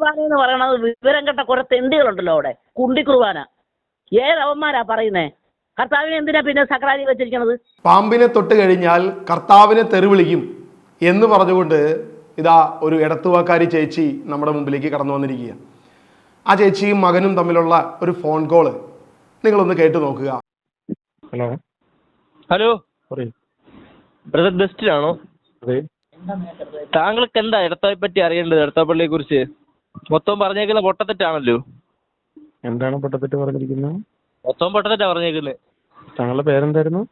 കുർബാന എന്ന് പറയണത് വിവരം കെട്ട കുറെ തെണ്ടികളുണ്ടല്ലോ അവിടെ. കുണ്ടി കുർബാന ഏതവന്മാരാ പറയുന്നേ? കർത്താവിനെ എന്തിനാ പിന്നെ സക്രാരി വെച്ചിരിക്കണത്? പാമ്പിനെ തൊട്ട് കഴിഞ്ഞാൽ കർത്താവിനെ തെറിവിളിക്കും എന്ന് പറഞ്ഞുകൊണ്ട് ഇതാ ഒരു എടത്തുവാക്കാരി ചേച്ചി നമ്മുടെ മുമ്പിലേക്ക് കടന്നു വന്നിരിക്കുക. ആ ചേച്ചിയും മകനും തമ്മിലുള്ള ഒരു ഫോൺ കോള് നിങ്ങളൊന്ന് കേട്ടു നോക്കുക. ഹലോ ഹലോ, പറയൂ. ബ്രദർ ബെസ്റ്റിലാണോ? അതെ. താങ്കൾക്ക് എന്താ ഇടത്തോയെ പറ്റി അറിയേണ്ടത്? ഇടത്തോപ്പള്ളിയെ കുറിച്ച് മൊത്തം പറഞ്ഞേക്കുന്ന പൊട്ടത്തെറ്റാണല്ലോ. എന്താണ് പൊട്ടത്തെറ്റ് പറഞ്ഞിരിക്കുന്നത്? മൊത്തം പൊട്ടത്തെറ്റാ പറഞ്ഞേക്കുന്നത്. താങ്കളുടെ പേരെന്തായിരുന്നു?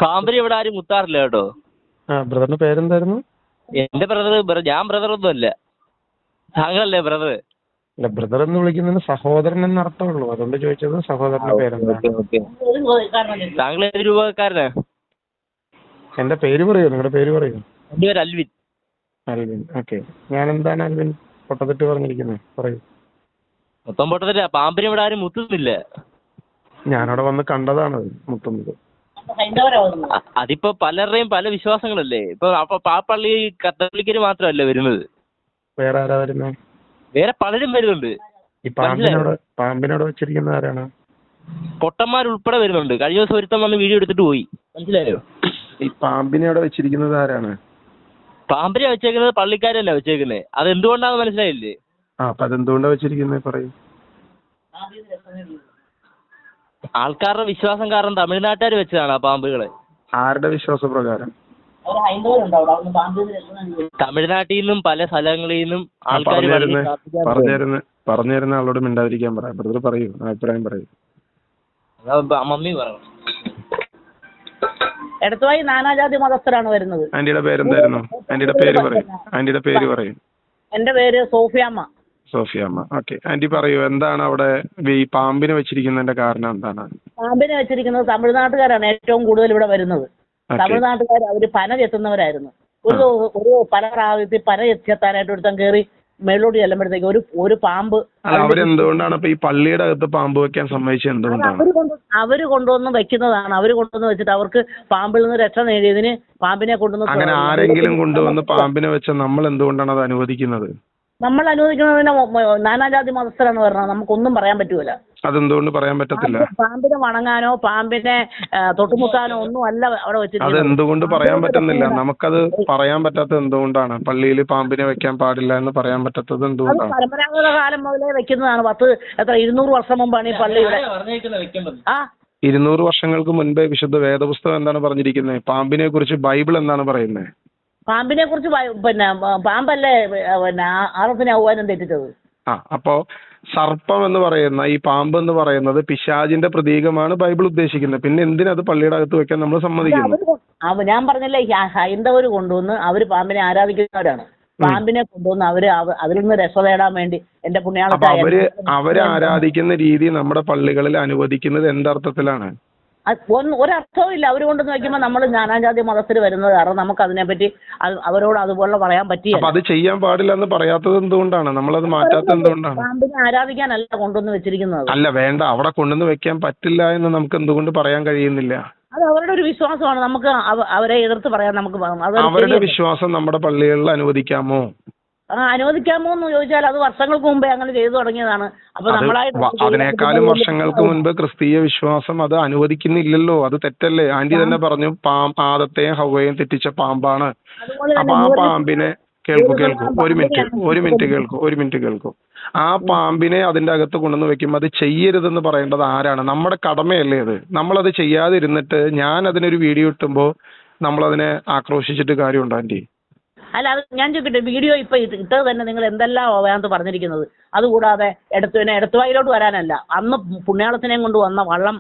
പാമ്പരി ഇവിടെ ആരും മുത്താറില്ല കേട്ടോ. ബ്രദറിന്റെ പേരെന്തായിരുന്നു? എന്റെ ഞാൻ ബ്രദറൊന്നും അല്ല. താങ്കളല്ലേ ബ്രദർ? അല്ല, ബ്രദർ എന്ന് വിളിക്കുന്നതിന് സഹോദരൻ എന്ന് അർത്ഥമുള്ളൂ, അതുകൊണ്ട് ചോദിച്ചത് സഹോദരന്റെ പേരെന്താണ്. താങ്കൾ ഏത് രൂപക്കാരനാ? എന്റെ പേര് പറയൂ, നിങ്ങളുടെ പേര് പറയൂ. എന്റെ പേര് അൽവിൻ. Alvin, okay. ഞാൻ എന്താണ് അൽവിൻ പൊട്ടത്തെറ്റ് പറഞ്ഞിരിക്കുന്നത്? പറയൂ. മൊത്തം പൊട്ടത്തെറ്റാ. പാമ്പിനെ ഇവിടെ ആരും മുത്തുന്നില്ല. ഞാനവിടെ വന്ന് കണ്ടതാണ് മുത്തുന്നത്. അതിപ്പോ പലരുടെയും പല വിശ്വാസങ്ങളല്ലേ. ഇപ്പൊ ആ പള്ളി കത്തോലിക്കര് മാത്രമല്ല വരുന്നത്, വേറെ ആരാ വരുന്നത്? വേറെ പലരും വരുന്നുണ്ട്. ഈ പാമ്പിനോട് വെച്ചിരിക്കുന്നത് ആരാണ്? പൊട്ടന്മാരുൾപ്പെടെ വരുന്നുണ്ട്. കഴിഞ്ഞ ദിവസം ഒരുത്തം വന്ന് വീഡിയോ എടുത്തിട്ട് പോയി. മനസ്സിലായോ? ഈ പാമ്പിനെ അവിടെ വെച്ചിരിക്കുന്നത് ആരാണ്? പാമ്പിനെ വെച്ചേക്കുന്നത് പള്ളിക്കാരല്ല വെച്ചേക്കുന്നത്. അത് എന്തുകൊണ്ടാന്ന് മനസ്സിലായില്ലേ? അപ്പൊ അതെന്തുകൊണ്ടാ വെച്ചിരിക്കുന്നത്? പറയൂ. ആൾക്കാരുടെ വിശ്വാസം കാരണം തമിഴ്നാട്ടുകാർ വെച്ചതാണ് ആ പാമ്പുകള്. ആരുടെ വിശ്വാസപ്രകാരം? തമിഴ്നാട്ടിൽ നിന്നും പല സ്ഥലങ്ങളിൽ നിന്നും ആൾക്കാർ പറഞ്ഞിരുന്ന ആളോട് മിണ്ടാതിരിക്കാൻ പറ. ബ്രദർ പറയൂ, അഭിപ്രായം പറയൂ. മമ്മി പറയണം. എടത്തുവായി നാനാജാതി മതസ്ഥരാണ് വരുന്നത്. ആന്റിയുടെ പേരെന്തായിരുന്നു? ആന്റിയുടെ പേര് പറയൂ. ആന്റിയുടെ പേര് പറയൂ. എന്റെ പേര് സോഫിയാമ്മ. സോഫിയാമ്മ, ഓക്കെ. ആന്റി പറയൂ, എന്താണ് അവിടെ ഈ പാമ്പിനെ വെച്ചിരിക്കുന്നതിന്റെ കാരണം എന്താണ്? പാമ്പിനെ വെച്ചിരിക്കുന്നത് തമിഴ്നാട്ടുകാരാണ് ഏറ്റവും കൂടുതൽ ഇവിടെ വരുന്നത്. തമിഴ്നാട്ടുകാർ അവര് പന ചെത്തുന്നവരായിരുന്നു. ഒരു പല പ്രാവശ്യത്തിൽ പന ചെത്താനായിട്ട് ഒരുത്തം കയറി മേളോട്ട് ചെല്ലുമ്പോഴത്തേക്ക് ഒരു പാമ്പ്. അവരെന്തുകൊണ്ടാണ് ഇപ്പൊ ഈ പള്ളിയുടെ അകത്ത് പാമ്പ് വെക്കാൻ സമ്മതിച്ചത്? എന്തുകൊണ്ടാണ്? അവര് കൊണ്ടുവന്ന് വെക്കുന്നതാണ്. അവര് കൊണ്ടുവന്ന് വെച്ചിട്ട് അവർക്ക് പാമ്പിൽ നിന്ന് രക്ഷ നേടിയതിന് പാമ്പിനെ കൊണ്ടുവന്ന്. അങ്ങനെ ആരെങ്കിലും കൊണ്ടുവന്ന് പാമ്പിനെ വെച്ച നമ്മൾ എന്തുകൊണ്ടാണ് അത് അനുവദിക്കുന്നത്? നമ്മൾ അനുവദിക്കുന്നതിന് നാനാജാതി മതസ്ഥരാണ് പറഞ്ഞത്. നമുക്കൊന്നും പറയാൻ പറ്റൂല. അതെന്തുകൊണ്ട് പറയാൻ പറ്റത്തില്ല? പാമ്പിനെ വണങ്ങാനോ പാമ്പിനെ തൊട്ടുമുട്ടാനോ ഒന്നും അല്ല അവിടെ വെച്ചിരിക്കുന്നത്. അതെന്തുകൊണ്ട് പറയാൻ പറ്റുന്നില്ല? നമുക്കത് പറയാൻ പറ്റാത്തത് എന്തുകൊണ്ടാണ്? പള്ളിയിൽ പാമ്പിനെ വെക്കാൻ പാടില്ല എന്ന് പറയാൻ പറ്റാത്തത് എന്തുകൊണ്ടാണ്? പരമ്പരാഗത കാലം മുതലേ വെക്കുന്നതാണ്. 200 വർഷം മുമ്പാണ് ഈ പള്ളിയുടെ. 200 വർഷങ്ങൾക്ക് മുൻപേ വിശുദ്ധ വേദപുസ്തകം എന്താണ് പറഞ്ഞിരിക്കുന്നത്? പാമ്പിനെ കുറിച്ച് ബൈബിൾ എന്താണ് പറയുന്നത്? പാമ്പിനെ കുറിച്ച് പാമ്പല്ലേ ആറഫിനെ ഔവാനം തെറ്റിച്ചത്. അപ്പോ സർപ്പം എന്ന് പറയുന്ന ഈ പാമ്പ് എന്ന് പറയുന്നത് പിശാചിന്റെ പ്രതീകമാണ് ബൈബിൾ ഉദ്ദേശിക്കുന്നത്. പിന്നെ എന്തിനത് പള്ളിയുടെ അകത്ത് വെക്കാൻ നമ്മൾ സമ്മതിക്കുന്നു? ഞാൻ പറഞ്ഞില്ലേ, ഹൈന്ദവർ കൊണ്ടുവന്ന് അവര് പാമ്പിനെ ആരാധിക്കുന്നവരാണ്. പാമ്പിനെ കൊണ്ടുവന്ന് അവര് അതിൽ നിന്ന് രക്ഷ നേടാൻ വേണ്ടി എന്റെ പുണ്യാളത്തായ അവര് ആരാധിക്കുന്ന രീതി നമ്മുടെ പള്ളികളിൽ അനുവദിക്കുന്നത് എന്തർത്ഥത്തിലാണ്? ഒരർത്ഥവും ഇല്ല. അവര് കൊണ്ടുവന്ന് വെക്കുമ്പോൾ നമ്മൾ നാനാജാതി മതത്തിൽ വരുന്നത് കാരണം നമുക്ക് അതിനെപ്പറ്റി അവരോട് അതുപോലെ പറയാൻ പറ്റില്ല. അത് ചെയ്യാൻ പാടില്ല എന്ന് പറയാത്തത് എന്തുകൊണ്ടാണ്? നമ്മളത് മാറ്റാത്തത് എന്തുകൊണ്ടാണ്? പാമ്പിനെ ആരാധിക്കാനല്ല കൊണ്ടുവന്ന് വെച്ചിരിക്കുന്നത്. അല്ല, വേണ്ട, അവിടെ കൊണ്ടുവന്ന് വെക്കാൻ പറ്റില്ല എന്ന് നമുക്ക് എന്തുകൊണ്ട് പറയാൻ കഴിയുന്നില്ല? അത് അവരുടെ ഒരു വിശ്വാസമാണ്. നമുക്ക് അവരെ എതിർത്ത് പറയാൻ നമുക്ക്. അവരുടെ വിശ്വാസം നമ്മുടെ പള്ളികളിൽ അനുവദിക്കാമോ? അനുവദിക്കാമോ എന്ന് ചോദിച്ചാൽ അത് വർഷങ്ങൾക്ക് മുമ്പേ അങ്ങനെ ചെയ്തു തുടങ്ങിയതാണ്. അപ്പൊ അതിനേക്കാളും വർഷങ്ങൾക്ക് മുൻപ് ക്രിസ്തീയ വിശ്വാസം അത് അനുവദിക്കുന്നില്ലല്ലോ. അത് തെറ്റല്ലേ? ആന്റി തന്നെ പറഞ്ഞു ആദത്തെയും ഹവ്വയെയും തെറ്റിച്ച പാമ്പാണ്. അപ്പൊ ആ പാമ്പിനെ ഒരു മിനിറ്റ് കേൾക്കൂ. ആ പാമ്പിനെ അതിന്റെ അകത്ത് കൊണ്ടുവന്ന് വെക്കുമ്പോൾ അത് ചെയ്യരുതെന്ന് പറയേണ്ടത് ആരാണ്? നമ്മുടെ കടമയല്ലേ അത്? നമ്മളത് ചെയ്യാതിരുന്നിട്ട് ഞാൻ അതിനൊരു വീഡിയോ ഇട്ടുമ്പോൾ നമ്മളതിനെ ആക്രോശിച്ചിട്ട് കാര്യമുണ്ടോ ആന്റി? അല്ല, അത് ഞാൻ ചോദിക്കട്ടെ, വീഡിയോ ഇപ്പൊ ഇട്ടത് തന്നെ നിങ്ങൾ എന്തെല്ലാം വേദത്ത് പറഞ്ഞിരിക്കുന്നത്. അതുകൂടാതെ എടത്തുവായിലോട്ട് വരാനല്ല, അന്ന് പുണ്യാളത്തിനെയും കൊണ്ട് വന്ന വള്ളം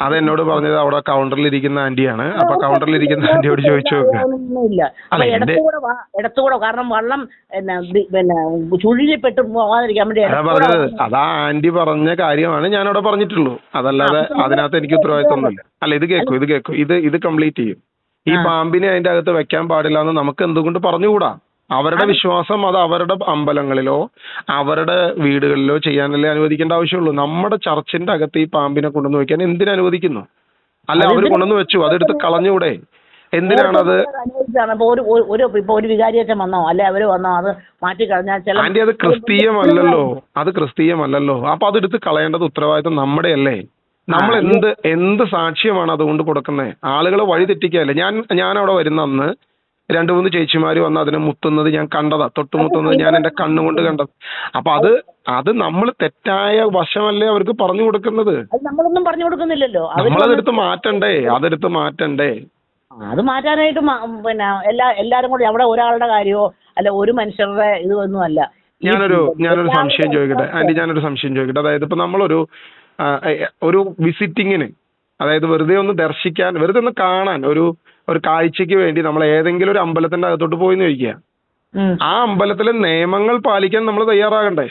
അതെന്നോട് പറഞ്ഞത് അവിടെ കൗണ്ടറിൽ ഇരിക്കുന്ന ആന്റിയാണ്. അപ്പൊ കൗണ്ടറിൽ ഇരിക്കുന്ന ആന്റിയോട് ചോദിച്ചു നോക്കുക. ഇടത്തുകൂടെ കാരണം വള്ളം ചുഴിപ്പെട്ട് പോകാതിരിക്കാൻ വേണ്ടി പറഞ്ഞത്. അതാ ആന്റി പറഞ്ഞ കാര്യമാണ് ഞാൻ അവിടെ പറഞ്ഞിട്ടുള്ളൂ. അതല്ലാതെ അതിനകത്ത് എനിക്ക് ഉത്തരവാദിത്വമൊന്നുമില്ല. അല്ല, ഇത് കേൾക്കൂ, ഇത് കംപ്ലീറ്റ് ചെയ്യും. ഈ പാമ്പിനെ അതിന്റെ അകത്ത് വെക്കാൻ പാടില്ല എന്ന് നമുക്ക് എന്തുകൊണ്ട് പറഞ്ഞുകൂടാ? അവരുടെ വിശ്വാസം അത് അവരുടെ അമ്പലങ്ങളിലോ അവരുടെ വീടുകളിലോ ചെയ്യാനല്ലേ അനുവദിക്കേണ്ട ആവശ്യമുള്ളൂ. നമ്മുടെ ചർച്ചിന്റെ അകത്ത് ഈ പാമ്പിനെ കൊണ്ടുവന്ന് വെക്കാൻ എന്തിനനുവദിക്കുന്നു? അല്ല, അവർ കൊണ്ടുവന്ന് വെച്ചു, അതെടുത്ത് കളഞ്ഞൂടെ? എന്തിനാണത്? ഇപ്പൊ ഒരു വികാരിയച്ഛൻ വന്നോ അല്ലെ അവര് വന്നോ അത് മാറ്റി കളഞ്ഞാൽ ചില ആന്റി അത് ക്രിസ്തീയമല്ലല്ലോ, അത് ക്രിസ്തീയമല്ലല്ലോ. അപ്പൊ അതെടുത്ത് കളയേണ്ടത് ഉത്തരവാദിത്വം നമ്മുടെയല്ലേ? നമ്മൾ എന്ത് സാക്ഷ്യമാണ് അതുകൊണ്ട് കൊടുക്കുന്നത്? ആളുകളെ വഴി തെറ്റിക്കുകയല്ലേ? ഞാൻ അവിടെ വരുന്ന അന്ന് 2-3 ചേച്ചിമാര് വന്ന് അതിനെ മുത്തുന്നത് ഞാൻ കണ്ടതാ, തൊട്ടുമുത്തുന്നത് ഞാൻ എന്റെ കണ്ണുകൊണ്ട് കണ്ടത്. അപ്പൊ അത് നമ്മൾ തെറ്റായ വശമല്ലേ അവർക്ക് പറഞ്ഞു കൊടുക്കുന്നത്? നമ്മളൊന്നും പറഞ്ഞു കൊടുക്കുന്നില്ലല്ലോ. നമ്മളതെടുത്ത് മാറ്റണ്ടേ? അത് മാറ്റാനായിട്ട് പിന്നെ എല്ലാരും കൂടി അവിടെ ഒരാളുടെ കാര്യമോ അല്ല ഒരു മനുഷ്യരുടെ ഇതൊന്നും അല്ല. ഞാനൊരു സംശയം ചോദിക്കട്ടെ ആന്റി, അതായത് ഇപ്പൊ നമ്മളൊരു വിസിറ്റിങ്ങിന്, അതായത് വെറുതെ ഒന്ന് ദർശിക്കാൻ, വെറുതെ ഒന്ന് കാണാൻ, ഒരു കാഴ്ചക്ക് വേണ്ടി നമ്മൾ ഏതെങ്കിലും ഒരു അമ്പലത്തിന്റെ അകത്തോട്ട് പോയി ചോദിക്കുക, ആ അമ്പലത്തിലെ നിയമങ്ങൾ പാലിക്കാൻ നമ്മൾ തയ്യാറാകണ്ടേ?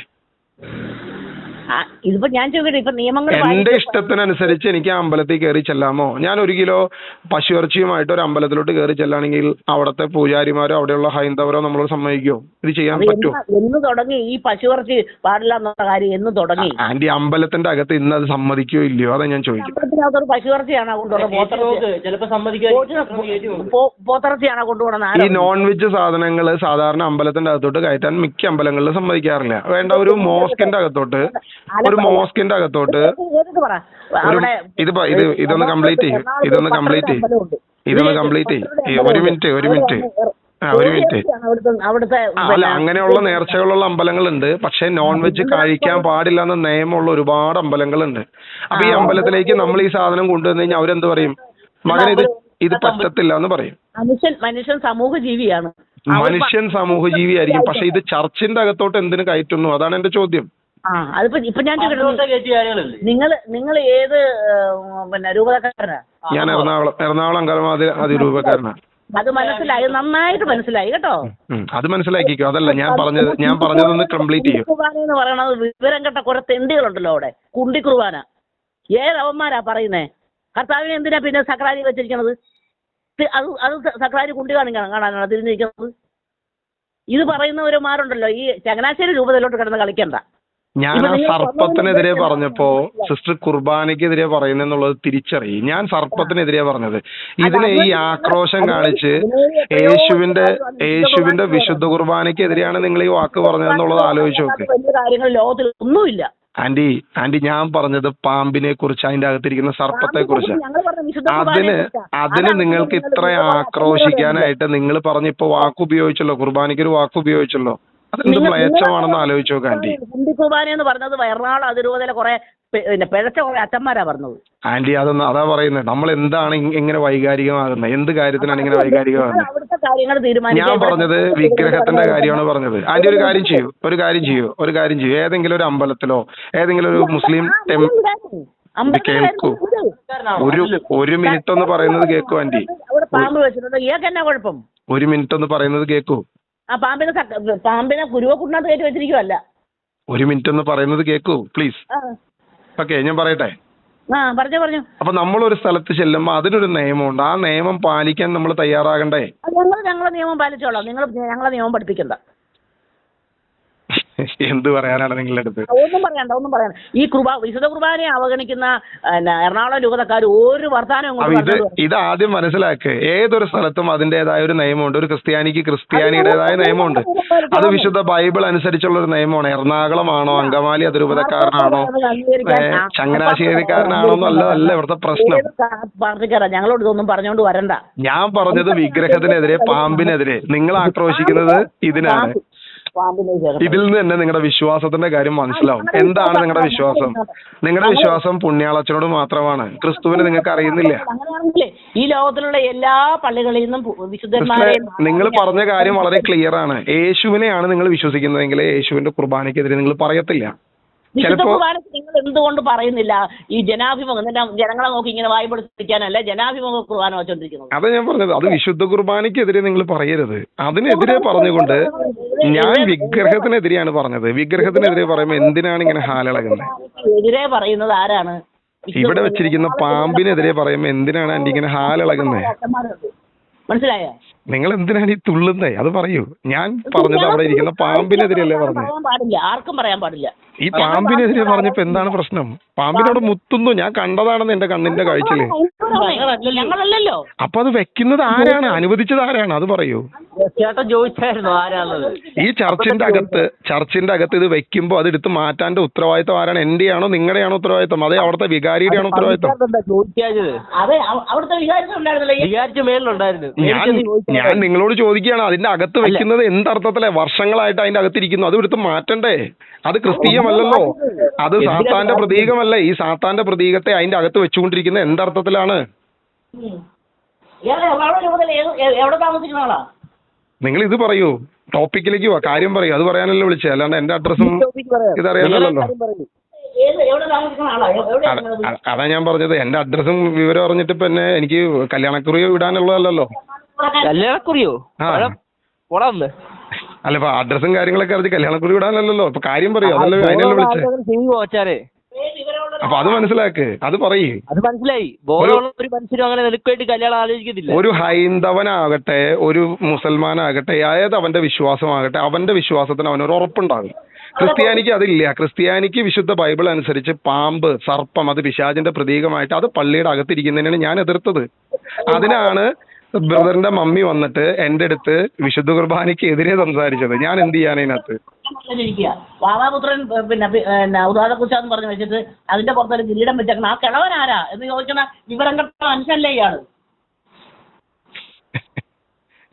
ഇതിപ്പോ ഞാൻ ചോദിക്കട്ടെ, ഇപ്പൊ നിയമങ്ങൾ എന്റെ ഇഷ്ടത്തിനനുസരിച്ച് എനിക്ക് ആ അമ്പലത്തിൽ കയറി ചെല്ലാമോ? ഞാൻ 1 കിലോ പശുയിറച്ചിയുമായിട്ട് ഒരു അമ്പലത്തിലോട്ട് കയറി ചെല്ലാണെങ്കിൽ അവിടുത്തെ പൂജാരിമാരോ അവിടെയുള്ള ഹൈന്ദവരോ നമ്മളോട് സമ്മതിക്കുമോ? ഇത് ചെയ്യാൻ പറ്റുമോ? എന്ന് തുടങ്ങി ഈ പശുയിറച്ചി പാടില്ല എന്നുള്ള കാര്യം എന്ന് തുടങ്ങി? ആന്റി, അമ്പലത്തിന്റെ അകത്ത് ഇന്ന് അത് സമ്മതിക്കോ ഇല്ലയോ? അതാ ഞാൻ ചോദിക്കും. അമ്പലത്തിനകത്തൊരു പശുയിറച്ചിയാണോ പോത്തിറച്ചിയാണോ കൊണ്ടുപോകണം? ഈ നോൺ വെജ് സാധനങ്ങൾ സാധാരണ അമ്പലത്തിന്റെ അകത്തോട്ട് കയറ്റാൻ മിക്ക അമ്പലങ്ങളിലും സമ്മതിക്കാറില്ല. വേണ്ട, ഒരു മോസ്കിന്റെ അകത്തോട്ട് ഇതൊന്ന് കംപ്ലീറ്റ് ചെയ്യും. ഒരു മിനിറ്റ്. അല്ല, അങ്ങനെയുള്ള നേർച്ചകളുള്ള അമ്പലങ്ങളുണ്ട്. പക്ഷെ നോൺ വെജ് കഴിക്കാൻ പാടില്ല എന്ന നിയമമുള്ള ഒരുപാട് അമ്പലങ്ങളുണ്ട്. അപ്പൊ ഈ അമ്പലത്തിലേക്ക് നമ്മൾ ഈ സാധനം കൊണ്ടുവന്നു കഴിഞ്ഞാൽ അവരെന്ത് പറയും? മകൻ ഇത് പറ്റത്തില്ല എന്ന് പറയും. മനുഷ്യൻ സമൂഹ ജീവിയാണ്. മനുഷ്യൻ സമൂഹ ജീവിയായിരിക്കും. പക്ഷെ ഇത് ചർച്ചിന്റെ അകത്തോട്ട് എന്തിനു കയറ്റുന്നു? അതാണ് എന്റെ ചോദ്യം. ഇപ്പൊ ഞാൻ നിങ്ങൾ ഏത് പിന്നെ രൂപതക്കാരനാ? ഞാൻ എറണാകുളം അങ്കമാലി അതിരൂപക്കാരനാ. അത് മനസ്സിലായി, നന്നായിട്ട് മനസ്സിലായി കേട്ടോ. അത് മനസ്സിലാക്കിക്കോ. അതല്ല ഞാൻ പറഞ്ഞതൊന്ന് കംപ്ലീറ്റ് ചെയ്യും. കുർബാന എന്ന് പറയണത് വിവരം കെട്ട കുറെ തെണ്ടികളുണ്ടല്ലോ അവിടെ. കുണ്ടി കുർബാന ഏതവന്മാരാ പറയുന്നേ? കർത്താവിനെ എന്തിനാ പിന്നെ സക്രാരി വെച്ചിരിക്കണത്? അത് സക്രാരി കുണ്ടി കാണാനാണ് തിരിഞ്ഞിരിക്കുന്നത്. ഇത് പറയുന്നവരുമാരുണ്ടല്ലോ ഈ ചങ്ങനാശ്ശേരി രൂപതയിലോട്ട് കിടന്ന് കളിക്കണ്ട. ഞാൻ ആ സർപ്പത്തിനെതിരെ പറഞ്ഞപ്പോ സിസ്റ്റർ കുർബാനയ്ക്കെതിരെ പറയുന്നെന്നുള്ളത് തിരിച്ചറിയും. ഞാൻ സർപ്പത്തിനെതിരെ പറഞ്ഞത് ഇതിനെ ഈ ആക്രോശം കാണിച്ച് യേശുവിന്റെ വിശുദ്ധ കുർബാനയ്ക്കെതിരെയാണ് നിങ്ങൾ ഈ വാക്ക് പറഞ്ഞതെന്നുള്ളത് ആലോചിച്ച് നോക്ക്. ലോകത്തിൽ ഒന്നുമില്ല ആന്റി ഞാൻ പറഞ്ഞത് പാമ്പിനെ കുറിച്ച്, അതിന്റെ അകത്തിരിക്കുന്ന സർപ്പത്തെ കുറിച്ച്. അതിന് നിങ്ങൾക്ക് ഇത്ര ആക്രോശിക്കാനായിട്ട് നിങ്ങൾ പറഞ്ഞിപ്പോ വാക്ക് ഉപയോഗിച്ചല്ലോ, കുർബാനയ്ക്ക് ഒരു വാക്ക് ഉപയോഗിച്ചല്ലോ. അതെന്ത് മ്ലേച്ഛമാണെന്ന് ആലോചിച്ച് നോക്ക് ആന്റി. കുണ്ടി കുർബാന എന്ന് പറഞ്ഞത് എറണാകുളം അതിരൂപതയിലെ കുറെ പിഴച്ച കുറെ അച്ഛന്മാരാ പറഞ്ഞത്. ആന്റി അതാ പറയുന്നത്. നമ്മൾ എന്താണ് ഇങ്ങനെ വൈകാരികമാകുന്നത്? എന്ത് കാര്യത്തിനാണ് ഇങ്ങനെ വൈകാരികമാകുന്നത്? ഞാൻ പറഞ്ഞത് വിഗ്രഹത്തിന്റെ കാര്യമാണ് പറഞ്ഞത്. ആന്റി ഒരു കാര്യം ചെയ്യൂ. ഏതെങ്കിലും ഒരു അമ്പലത്തിലോ ഏതെങ്കിലും ഒരു മുസ്ലിം കേൾക്കൂ. ഒരു മിനിറ്റ് ഒന്ന് പറയുന്നത് കേൾക്കൂ ആന്റി. ഒരു മിനിറ്റ് ഒന്ന് പറയുന്നത് കേൾക്കൂ. പാമ്പിനെ കുരുവക്കുട്ടിനകത്ത് കയറ്റി വെച്ചിരിക്കുവല്ല. ഒരു മിനിറ്റ് ഒന്ന് പറയുന്നത് കേൾക്കൂ പ്ലീസ്. ഓക്കെ, ഞാൻ പറയട്ടെ. പറഞ്ഞു. അപ്പൊ നമ്മളൊരു സ്ഥലത്ത് ചെല്ലുമ്പോ അതിനൊരു നിയമമുണ്ട്. ആ നിയമം പാലിക്കാൻ നമ്മൾ തയ്യാറാകണ്ടേ? ഞങ്ങളെ നിയമം പാലിച്ചോളാം, നിങ്ങൾ ഞങ്ങളെ നിയമം പഠിപ്പിക്കണ്ട. എന്ത് പറയാനാണ് നിങ്ങളുടെ അടുത്ത്? ഒന്നും പറയണ്ട. ഈ വിശുദ്ധ കുർബാനയെ അവഗണിക്കുന്ന എറണാകുളം രൂപതക്കാർ ഒരു വർത്താനം. ഇത് ആദ്യം മനസ്സിലാക്ക്. ഏതൊരു സ്ഥലത്തും അതിന്റേതായ ഒരു നിയമമുണ്ട്. ഒരു ക്രിസ്ത്യാനിയുടേതായ നിയമമുണ്ട്. അത് വിശുദ്ധ ബൈബിൾ അനുസരിച്ചുള്ള ഒരു നിയമമാണ്. എറണാകുളമാണോ, അങ്കമാലി അതിരൂപതക്കാരനാണോ, ചങ്ങനാശ്ശേരിക്കാരനാണോ എന്നല്ല ഇവിടുത്തെ പ്രശ്നം. ഞങ്ങളോട് ഇതൊന്നും പറഞ്ഞോണ്ട് വരണ്ട. ഞാൻ പറഞ്ഞത് വിഗ്രഹത്തിനെതിരെ, പാമ്പിനെതിരെ. നിങ്ങൾ ആക്രോശിക്കുന്നത് ഇതിനാണ്. ഇതിൽ നിന്ന് തന്നെ നിങ്ങളുടെ വിശ്വാസത്തിന്റെ കാര്യം മനസ്സിലാവും. എന്താണ് നിങ്ങളുടെ വിശ്വാസം? നിങ്ങളുടെ വിശ്വാസം പുണ്യാളച്ചനോട് മാത്രമാണ്. ക്രിസ്തുവിനെ നിങ്ങൾക്ക് അറിയുന്നില്ല. ഈ ലോകത്തിലുള്ള എല്ലാ പള്ളികളിൽ നിന്നും വിശുദ്ധന്മാരെ നിങ്ങൾ പറഞ്ഞ കാര്യം വളരെ ക്ലിയർ ആണ്. യേശുവിനെയാണ് നിങ്ങൾ വിശ്വസിക്കുന്നതെങ്കിൽ യേശുവിന്റെ കുർബാനയ്ക്കെതിരെ നിങ്ങൾ പറയത്തില്ല. ചിലപ്പോ നിങ്ങൾ എന്തുകൊണ്ട് പറയുന്നില്ല? ഈ ജനാഭിമുഖം ജനങ്ങളെ നോക്കി ഇങ്ങനെ വായ്പെടുത്തിക്കാനല്ല ജനാഭിമുഖ കുർബാന വെച്ചോണ്ടിരിക്കുന്നത്. അതാ ഞാൻ പറഞ്ഞത്. അത് വിശുദ്ധ കുർബാനയ്ക്കെതിരെ നിങ്ങൾ പറയരുത്. അതിനെതിരെ പറഞ്ഞുകൊണ്ട് ഞാൻ വിഗ്രഹത്തിനെതിരെയാണ് പറഞ്ഞത്. വിഗ്രഹത്തിനെതിരെ പറയുമ്പോൾ എന്തിനാണ് ഇങ്ങനെ ഹാലിളകുന്നത്? എതിരെ പറയുന്നത് ആരാണ്? ഇവിടെ വെച്ചിരിക്കുന്ന പാമ്പിനെതിരെ പറയുമ്പോൾ എന്തിനാണ് ആന്റി ഇങ്ങനെ ഹാലിളകുന്നത്? മനസ്സിലായോ? നിങ്ങൾ എന്തിനാണ് ഈ തുള്ളുന്നേ? അത് പറയൂ. ഞാൻ പറഞ്ഞത് അവിടെ ഇരിക്കുന്ന പാമ്പിനെതിരെയല്ലേ പറഞ്ഞത്? ആർക്കും പറയാൻ പാടില്ല. ഈ പാമ്പിനെതിരെ പറഞ്ഞപ്പോ എന്താണ് പ്രശ്നം? പാമ്പിനോട് മുത്തുന്നു, ഞാൻ കണ്ടതാണെന്ന് എന്റെ കണ്ണിന്റെ കാഴ്ചയില്. ഞങ്ങളല്ലല്ലോ. അപ്പൊ അത് വെക്കുന്നത് ആരാണ്, അനുവദിച്ചത് ആരാണ്, അത് പറയൂ. ചേട്ടൻ ചോദിച്ചായിരുന്നു ആരാന്നത്. ഈ ചർച്ചിന്റെ അകത്ത് ഇത് വെക്കുമ്പോ അത് എടുത്ത് മാറ്റാന്റെ ഉത്തരവാദിത്തം ആരാണ്? എന്റെയാണോ നിങ്ങളുടെയാണോ ഉത്തരവാദിത്തം? അതേ അവിടുത്തെ വികാരിയുടെയാണോ ഉത്തരവാദിത്തം? ചോദിക്കാഞ്ഞത് അതെ, അവിടുത്തെ വിചാരിച്ച മേളിലുണ്ടായിരുന്നു. ഞാൻ നിങ്ങളോട് ചോദിക്കുകയാണ്, അതിന്റെ അകത്ത് വെക്കുന്നത് എന്തർത്ഥത്തിലെ? വർഷങ്ങളായിട്ട് അതിന്റെ അകത്തിരിക്കുന്നു, അത് എടുത്ത് മാറ്റണ്ടേ? അത് ക്രിസ്തീയമല്ലല്ലോ, അത് സാത്താന്റെ പ്രതീകമല്ലേ? ഈ സാത്താന്റെ പ്രതീകത്തെ അതിന്റെ അകത്ത് വെച്ചുകൊണ്ടിരിക്കുന്നത് എന്തർത്ഥത്തിലാണ്? എവിടെ താമസിക്കുന്ന ആളാ? നിങ്ങൾ ഇത് പറയൂ, ടോപ്പിക്കിലേക്ക് വാ, കാര്യം പറയൂ. അത് പറയാനല്ലോ വിളിച്ചത്, അല്ലാണ്ട് എന്റെ അഡ്രസ്സും ഇതറിയാനല്ലോ. അതാ ഞാൻ പറഞ്ഞത്, എന്റെ അഡ്രസ്സും വിവരം അറിഞ്ഞിട്ട് ഇപ്പൊ എന്നെ എനിക്ക് കല്യാണക്കുറിയോ വിടാനുള്ളതല്ലോ. കല്യാണക്കുറിയോ? അല്ല, ഇപ്പൊ അഡ്രസ്സും കാര്യങ്ങളൊക്കെ അറിഞ്ഞ് കല്യാണക്കുറി വിടാനല്ലോ. ഇപ്പൊ കാര്യം പറയൂ, അതല്ലേ അതിനല്ലേ വിളിച്ചത്. അപ്പൊ അത് മനസ്സിലാക്ക്, അത് പറയൂ. അത് മനസ്സിലായി. ഒരു മനുഷ്യരും അങ്ങനെ നിനക്കായിട്ട് കല്യാണം ആലോചിക്കത്തില്ല. ഒരു ഹൈന്ദവനാകട്ടെ, ഒരു മുസൽമാനാകട്ടെ, ഏത് അവന്റെ വിശ്വാസമാകട്ടെ, അവന്റെ വിശ്വാസത്തിന് അവനൊരു ഉറപ്പുണ്ടാകും. ക്രിസ്ത്യാനിക്ക് അതില്ല. ക്രിസ്ത്യാനിക്ക് വിശുദ്ധ ബൈബിൾ അനുസരിച്ച് പാമ്പ്, സർപ്പം, അത് പിശാചിന്റെ പ്രതീകമായിട്ട് അത് പള്ളിയുടെ അകത്തിരിക്കുന്നതിനാണ് ഞാൻ എതിർത്തത്. അതിനാണ് ബ്രദറിന്റെ മമ്മി വന്നിട്ട് എന്റെ അടുത്ത് വിശുദ്ധ കുർബാനയ്ക്ക് എതിരെ സംസാരിച്ചത്. ഞാൻ എന്ത് ചെയ്യാൻ അതിനകത്ത്? വാവാപുത്രൻ പിന്നെ ഉദാഹരണക്കുറിച്ചാന്ന് പറഞ്ഞു വെച്ചിട്ട് അതിന്റെ പുറത്തൊരു കിരീടം വെച്ചേക്കണം. ആ കിളവൻ ആരാ എന്ന് ചോദിക്കുന്ന വിവരം കെട്ട മനുഷ്യല്ലേ ഇയാള്?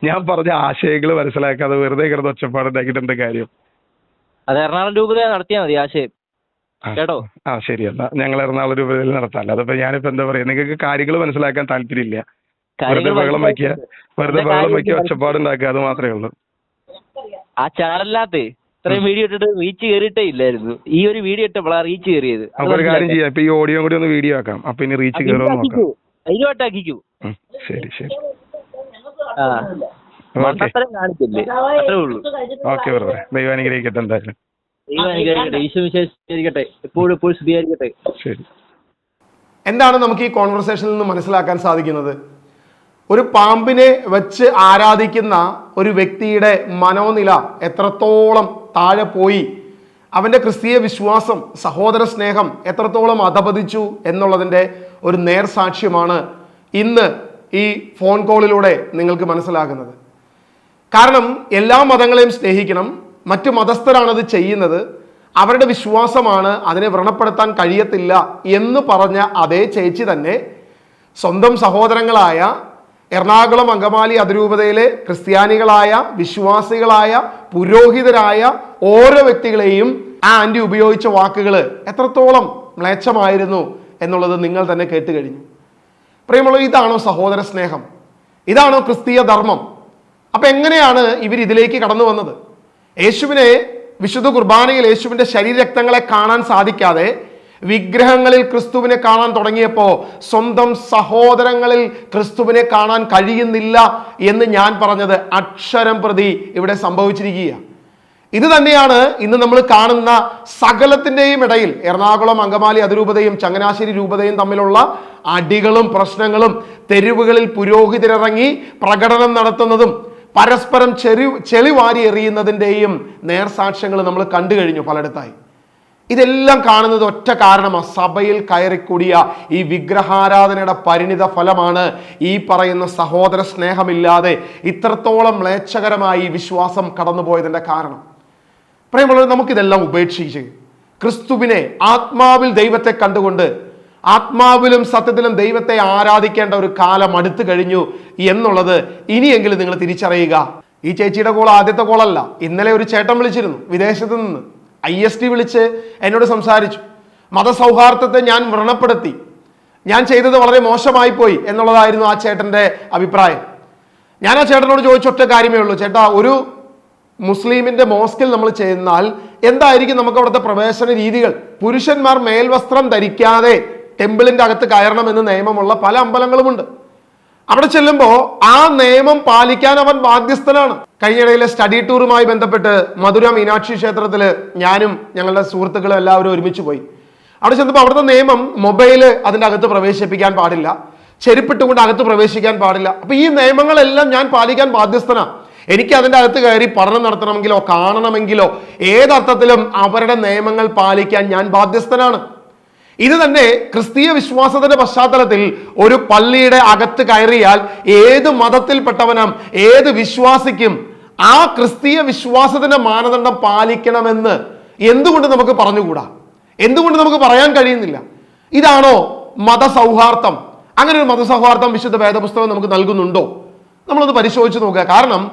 ഞാൻ പറഞ്ഞ ആശയങ്ങൾ മനസ്സിലാക്കാതെ വെറുതെ കിടന്ന് ഒച്ചപ്പാടുണ്ടാക്കിയിട്ടുണ്ട് കാര്യം. അത് എറണാകുളം രൂപത നടത്തിയാൽ മതി ആശയം, കേട്ടോ? ശരി, എന്നാ ഞങ്ങൾ എറണാകുളം രൂപതയിൽ നടത്താമല്ലോ. അതപ്പോ ഞാനിപ്പോ എന്താ പറയാ, നിങ്ങൾക്ക് കാര്യങ്ങൾ മനസ്സിലാക്കാൻ താല്പര്യമില്ല, വെറുതെ ബഹളം വയ്ക്കുക, ഒച്ചപ്പാടുണ്ടാക്കുക, അത് മാത്രമേ ഉള്ളൂ. ആ ചാനലിനകത്ത് ഇത്രയും വീഡിയോ ഇട്ടിട്ട് റീച്ച് കയറിയിട്ടേ ഇല്ലായിരുന്നു. ഈ ഒരു വീഡിയോ ഇട്ടപ്പോഴാണ് റീച്ച് കയറിയത്. അപ്പൊ ഒരു കാര്യം ചെയ്യാം, ഇപ്പൊ ഈ ഓഡിയോ കൂടി ഒന്ന് വീഡിയോ ആക്കാം, അപ്പൊ ഇനി റീച്ച് കയറുമോ നോക്കാം. ധൈര്യമായിട്ടാക്കിക്കൂ. ശരി ശരി, കാണിച്ചില്ലേ, അത്രേ ഉള്ളൂ. ഓക്കെ ബ്രദറെ, ദൈവം അനുഗ്രഹിക്കട്ടെ. എന്തായാലും ദൈവം അനുഗ്രഹിക്കട്ടെ, ഈശോ വിശേഷിക്കട്ടെ, എപ്പോഴും എപ്പോഴും സ്തുതിയായിരിക്കട്ടെ. ശരി. എന്താണ് നമുക്ക് ഈ കോൺവെർസേഷനിൽ നിന്ന് മനസ്സിലാക്കാൻ സാധിക്കുന്നത്? ഒരു പാമ്പിനെ വെച്ച് ആരാധിക്കുന്ന ഒരു വ്യക്തിയുടെ മനോനില എത്രത്തോളം താഴെ പോയി, അവൻ്റെ ക്രിസ്തീയ വിശ്വാസം, സഹോദര സ്നേഹം എത്രത്തോളം അധപതിച്ചു എന്നുള്ളതിൻ്റെ ഒരു നേർസാക്ഷ്യമാണ് ഇന്ന് ഈ ഫോൺ കോളിലൂടെ നിങ്ങൾക്ക് മനസ്സിലാകുന്നത്. കാരണം എല്ലാ മതങ്ങളെയും സ്നേഹിക്കണം, മറ്റു മതസ്ഥരാണത് ചെയ്യുന്നത്, അവരുടെ വിശ്വാസമാണ്, അതിനെ വ്രണപ്പെടുത്താൻ കഴിയത്തില്ല എന്ന് പറഞ്ഞ അതേ ചേച്ചി തന്നെ സ്വന്തം സഹോദരങ്ങളായ എറണാകുളം അങ്കമാലി അതിരൂപതയിലെ ക്രിസ്ത്യാനികളായ വിശ്വാസികളായ പുരോഹിതരായ ഓരോ വ്യക്തികളെയും ആ ആൻറ്റി ഉപയോഗിച്ച വാക്കുകൾ എത്രത്തോളം മ്ലേച്ഛമായിരുന്നു എന്നുള്ളത് നിങ്ങൾ തന്നെ കേട്ട് കഴിഞ്ഞു. പ്രിയമുള്ള, ഇതാണോ സഹോദര സ്നേഹം? ഇതാണോ ക്രിസ്തീയ ധർമ്മം? അപ്പം എങ്ങനെയാണ് ഇവർ ഇതിലേക്ക് കടന്നു വന്നത്? യേശുവിനെ വിശുദ്ധ കുർബാനയിൽ യേശുവിൻ്റെ ശരീരരക്തങ്ങളെ കാണാൻ സാധിക്കാതെ വിഗ്രഹങ്ങളിൽ ക്രിസ്തുവിനെ കാണാൻ തുടങ്ങിയപ്പോൾ സ്വന്തം സഹോദരങ്ങളിൽ ക്രിസ്തുവിനെ കാണാൻ കഴിയുന്നില്ല എന്ന് ഞാൻ പറഞ്ഞത് അക്ഷരം പ്രതി ഇവിടെ സംഭവിച്ചിരിക്കുക. ഇത് തന്നെയാണ് ഇന്ന് നമ്മൾ കാണുന്ന സകലത്തിൻ്റെയും ഇടയിൽ എറണാകുളം അങ്കമാലി അതിരൂപതയും ചങ്ങനാശ്ശേരി രൂപതയും തമ്മിലുള്ള അടികളും പ്രശ്നങ്ങളും, തെരുവുകളിൽ പുരോഹിതരിറങ്ങി പ്രകടനം നടത്തുന്നതും പരസ്പരം ചെളി വാരി എറിയുന്നതിൻ്റെയും നേർസാക്ഷ്യങ്ങൾ നമ്മൾ കണ്ടു കഴിഞ്ഞു പലയിടത്തായി. ഇതെല്ലാം കാണുന്നത് ഒറ്റ കാരണമാണ്, സഭയിൽ കയറിക്കൂടിയ ഈ വിഗ്രഹാരാധനയുടെ പരിണിത ഫലമാണ്. ഈ പറയുന്ന സഹോദര സ്നേഹമില്ലാതെ ഇത്രത്തോളം മ്ലേച്ഛകരമായി വിശ്വാസം കടന്നുപോയതിൻ്റെ കാരണം. പ്രിയമുള്ളവർ, നമുക്കിതെല്ലാം ഉപേക്ഷിച്ച് ക്രിസ്തുവിനെ ആത്മാവിൽ ദൈവത്തെ കണ്ടുകൊണ്ട് ആത്മാവിലും സത്യത്തിലും ദൈവത്തെ ആരാധിക്കേണ്ട ഒരു കാലം അടുത്തു കഴിഞ്ഞു എന്നുള്ളത് ഇനിയെങ്കിലും നിങ്ങൾ തിരിച്ചറിയുക. ഈ ചേച്ചിയുടെ കോൾ ആദ്യത്തെ കോളല്ല. ഇന്നലെ ഒരു ചേട്ടൻ വിളിച്ചിരുന്നു വിദേശത്ത് നിന്ന്, IST വിളിച്ച് എന്നോട് സംസാരിച്ചു. മതസൗഹാർദ്ദത്തെ ഞാൻ വ്രണപ്പെടുത്തി, ഞാൻ ചെയ്തത് വളരെ മോശമായി പോയി എന്നുള്ളതായിരുന്നു ആ ചേട്ടൻ്റെ അഭിപ്രായം. ഞാൻ ആ ചേട്ടനോട് ചോദിച്ചൊറ്റ കാര്യമേ ഉള്ളൂ, ചേട്ടാ, ഒരു മുസ്ലിമിന്റെ മോസ്കിൽ നമ്മൾ ചെന്നാൽ എന്തായിരിക്കും നമുക്ക് അവിടുത്തെ പ്രവേശന രീതികൾ? പുരുഷന്മാർ മേൽവസ്ത്രം ധരിക്കാതെ ടെമ്പിളിന്റെ അകത്ത് കയറണമെന്ന് നിയമമുള്ള പല അമ്പലങ്ങളുമുണ്ട്. അവിടെ ചെല്ലുമ്പോൾ ആ നിയമം പാലിക്കാൻ അവൻ ബാധ്യസ്ഥനാണ്. കഴിഞ്ഞിടയിലെ സ്റ്റഡി ടൂറുമായി ബന്ധപ്പെട്ട് മധുര മീനാക്ഷി ക്ഷേത്രത്തിൽ ഞാനും ഞങ്ങളുടെ സുഹൃത്തുക്കളും എല്ലാവരും ഒരുമിച്ച് പോയി. അവിടെ ചെന്നപ്പോൾ അവിടുത്തെ നിയമം മൊബൈല് അതിൻ്റെ അകത്ത് പ്രവേശിപ്പിക്കാൻ പാടില്ല, ചെരുപ്പിട്ടുകൊണ്ട് അകത്ത് പ്രവേശിക്കാൻ പാടില്ല. അപ്പൊ ഈ നിയമങ്ങളെല്ലാം ഞാൻ പാലിക്കാൻ ബാധ്യസ്ഥനാണ്. എനിക്ക് അതിൻ്റെ അകത്ത് കയറി പഠനം നടത്തണമെങ്കിലോ കാണണമെങ്കിലോ ഏതർത്ഥത്തിലും അവരുടെ നിയമങ്ങൾ പാലിക്കാൻ ഞാൻ ബാധ്യസ്ഥനാണ്. ഇത് തന്നെ ക്രിസ്തീയ വിശ്വാസത്തിന്റെ പശ്ചാത്തലത്തിൽ ഒരു പള്ളിയുടെ അകത്ത് കയറിയാൽ ഏത് മതത്തിൽപ്പെട്ടവനും ഏത് വിശ്വാസിക്കും ആ ക്രിസ്തീയ വിശ്വാസത്തിന്റെ മാനദണ്ഡം പാലിക്കണമെന്ന് എന്തുകൊണ്ട് നമുക്ക് പറഞ്ഞുകൂടാ? എന്തുകൊണ്ട് നമുക്ക് പറയാൻ കഴിയുന്നില്ല? ഇതാണോ മതസൗഹാർദ്ദം? അങ്ങനെ ഒരു മതസൗഹാർദ്ദം വിശുദ്ധ വേദപുസ്തകം നമുക്ക് നൽകുന്നുണ്ടോ? നമ്മളത് പരിശോധിച്ച് നോക്കുക. കാരണം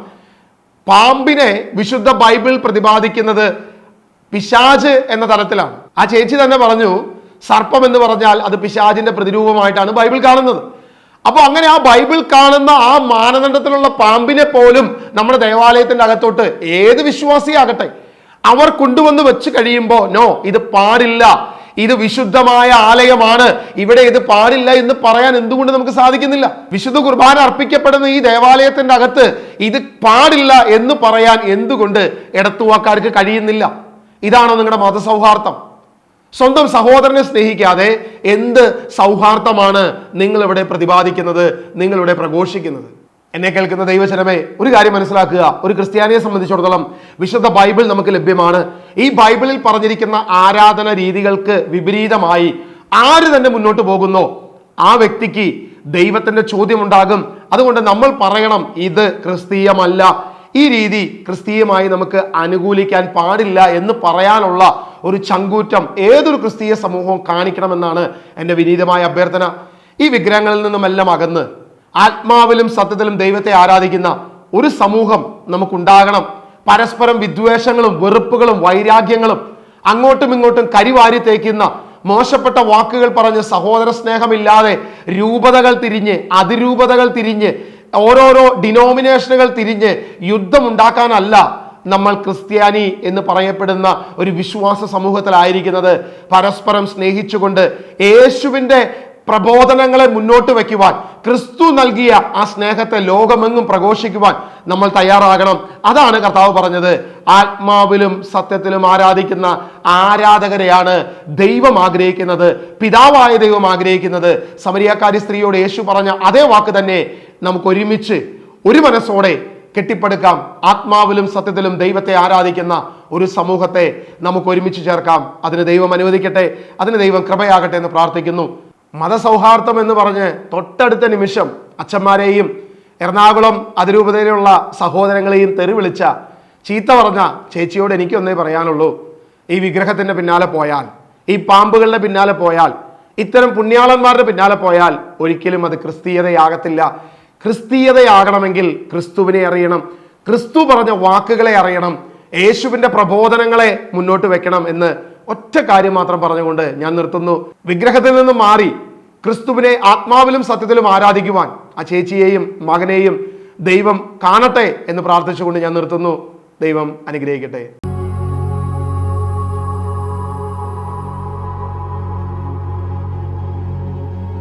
പാമ്പിനെ വിശുദ്ധ ബൈബിൾ പ്രതിപാദിക്കുന്നത് പിശാച് എന്ന തലത്തിലാണ്. ആ ചേച്ചി തന്നെ പറഞ്ഞു, സർപ്പം എന്ന് പറഞ്ഞാൽ അത് പിശാചിന്റെ പ്രതിരൂപമായിട്ടാണ് ബൈബിൾ കാണുന്നത്. അപ്പോൾ അങ്ങനെ ആ ബൈബിൾ കാണുന്ന ആ മാനദണ്ഡത്തിലുള്ള പാമ്പിനെ പോലും നമ്മുടെ ദേവാലയത്തിന്റെ അകത്തോട്ട് ഏത് വിശ്വാസിയാകട്ടെ അവർ കൊണ്ടുവന്ന് വെച്ച് കഴിയുമ്പോൾ നോ, ഇത് പാടില്ല, ഇത് വിശുദ്ധമായ ആലയമാണ്, ഇവിടെ ഇത് പാടില്ല എന്ന് പറയാൻ എന്തുകൊണ്ട് നമുക്ക് സാധിക്കുന്നില്ല? വിശുദ്ധ കുർബാന അർപ്പിക്കപ്പെടുന്ന ഈ ദേവാലയത്തിന്റെ അകത്ത് ഇത് പാടില്ല എന്ന് പറയാൻ എന്തുകൊണ്ട് ഇടത്തുവാക്കാർക്ക് കഴിയുന്നില്ല? ഇതാണോ നിങ്ങളുടെ മതസൗഹാർദ്ദം? സ്വന്തം സഹോദരനെ സ്നേഹിക്കാതെ എന്ത് സൗഹാർദ്ദമാണ് നിങ്ങളിവിടെ പ്രതിപാദിക്കുന്നത്, നിങ്ങളിവിടെ പ്രഘോഷിക്കുന്നത്? എന്നെ കേൾക്കുന്ന ദൈവജനമേ, ഒരു കാര്യം മനസ്സിലാക്കുക. ഒരു ക്രിസ്ത്യാനിയെ സംബന്ധിച്ചിടത്തോളം വിശുദ്ധ ബൈബിൾ നമുക്ക് ലഭ്യമാണ്. ഈ ബൈബിളിൽ പറഞ്ഞിരിക്കുന്ന ആരാധന രീതികൾക്ക് വിപരീതമായി ആര് തന്നെ മുന്നോട്ട് പോകുന്നോ ആ വ്യക്തിക്ക് ദൈവത്തിന്റെ ചോദ്യമുണ്ടാകും. അതുകൊണ്ട് നമ്മൾ പറയണം, ഇത് ക്രിസ്തീയമല്ല, ഈ രീതി ക്രിസ്തീയമായി നമുക്ക് അനുകൂലിക്കാൻ പാടില്ല എന്ന് പറയാനുള്ള ഒരു ചങ്കൂറ്റം ഏതൊരു ക്രിസ്തീയ സമൂഹവും കാണിക്കണമെന്നാണ് എൻ്റെ വിനീതമായ അഭ്യർത്ഥന. ഈ വിഗ്രഹങ്ങളിൽ നിന്നുമെല്ലാം അകന്ന് ആത്മാവിലും സത്യത്തിലും ദൈവത്തെ ആരാധിക്കുന്ന ഒരു സമൂഹം നമുക്കുണ്ടാകണം. പരസ്പരം വിദ്വേഷങ്ങളും വെറുപ്പുകളും വൈരാഗ്യങ്ങളും അങ്ങോട്ടും ഇങ്ങോട്ടും കരിവാരി തേക്കുന്ന മോശപ്പെട്ട വാക്കുകൾ പറഞ്ഞ് സഹോദര സ്നേഹമില്ലാതെ രൂപതകൾ തിരിഞ്ഞ് അതിരൂപതകൾ തിരിഞ്ഞ് ഓരോരോ ഡിനോമിനേഷനുകൾ തിരിഞ്ഞ് യുദ്ധമുണ്ടാക്കാനല്ല നമ്മൾ ക്രിസ്ത്യാനി എന്ന് പറയപ്പെടുന്ന ഒരു വിശ്വാസ സമൂഹത്തിലായിരിക്കുന്നത്. പരസ്പരം സ്നേഹിച്ചുകൊണ്ട് യേശുവിൻ്റെ പ്രബോധനങ്ങളെ മുന്നോട്ട് വയ്ക്കുവാൻ, ക്രിസ്തു നൽകിയ ആ സ്നേഹത്തെ ലോകമെങ്ങും പ്രഘോഷിക്കുവാൻ നമ്മൾ തയ്യാറാകണം. അതാണ് കർത്താവ് പറഞ്ഞത്. ആത്മാവിലും സത്യത്തിലും ആരാധിക്കുന്ന ആരാധകരെയാണ് ദൈവം ആഗ്രഹിക്കുന്നത്, പിതാവായ ദൈവം ആഗ്രഹിക്കുന്നത്. സമരിയാക്കാരി സ്ത്രീയോട് യേശു പറഞ്ഞ അതേ വാക്ക് തന്നെ നമുക്ക് ഒരുമിച്ച് ഒരു മനസ്സോടെ കെട്ടിപ്പടുക്കാം. ആത്മാവിലും സത്യത്തിലും ദൈവത്തെ ആരാധിക്കുന്ന ഒരു സമൂഹത്തെ നമുക്ക് ഒരുമിച്ച് ചേർക്കാം. അതിന് ദൈവം അനുവദിക്കട്ടെ, അതിന് ദൈവം കൃപയാകട്ടെ എന്ന് പ്രാർത്ഥിക്കുന്നു. മതസൗഹാർദ്ദം എന്ന് പറഞ്ഞ് തൊട്ടടുത്ത നിമിഷം അച്ഛന്മാരെയും എറണാകുളം അതിരൂപതയിലുള്ള സഹോദരങ്ങളെയും തെറി വിളിച്ച ചീത്ത പറഞ്ഞ ചേച്ചിയോട് എനിക്കൊന്നേ പറയാനുള്ളൂ. ഈ വിഗ്രഹത്തിന്റെ പിന്നാലെ പോയാൽ, ഈ പാമ്പുകളുടെ പിന്നാലെ പോയാൽ, ഇത്തരം പുണ്യാളന്മാരുടെ പിന്നാലെ പോയാൽ ഒരിക്കലും അത് ക്രിസ്തീയതയാകത്തില്ല. ക്രിസ്തീയതയാകണമെങ്കിൽ ക്രിസ്തുവിനെ അറിയണം, ക്രിസ്തു പറഞ്ഞ വാക്കുകളെ അറിയണം, യേശുവിന്റെ പ്രബോധനങ്ങളെ മുന്നോട്ട് വെക്കണം എന്ന് ഒറ്റ കാര്യം മാത്രം പറഞ്ഞുകൊണ്ട് ഞാൻ നിർത്തുന്നു. വിഗ്രഹത്തിൽ നിന്നും മാറി ക്രിസ്തുവിനെ ആത്മാവിലും സത്യത്തിലും ആരാധിക്കുവാൻ ആ ചേച്ചിയെയും മകനെയും ദൈവം കാണട്ടെ എന്ന് പ്രാർത്ഥിച്ചുകൊണ്ട് ഞാൻ നിർത്തുന്നു. ദൈവം അനുഗ്രഹിക്കട്ടെ.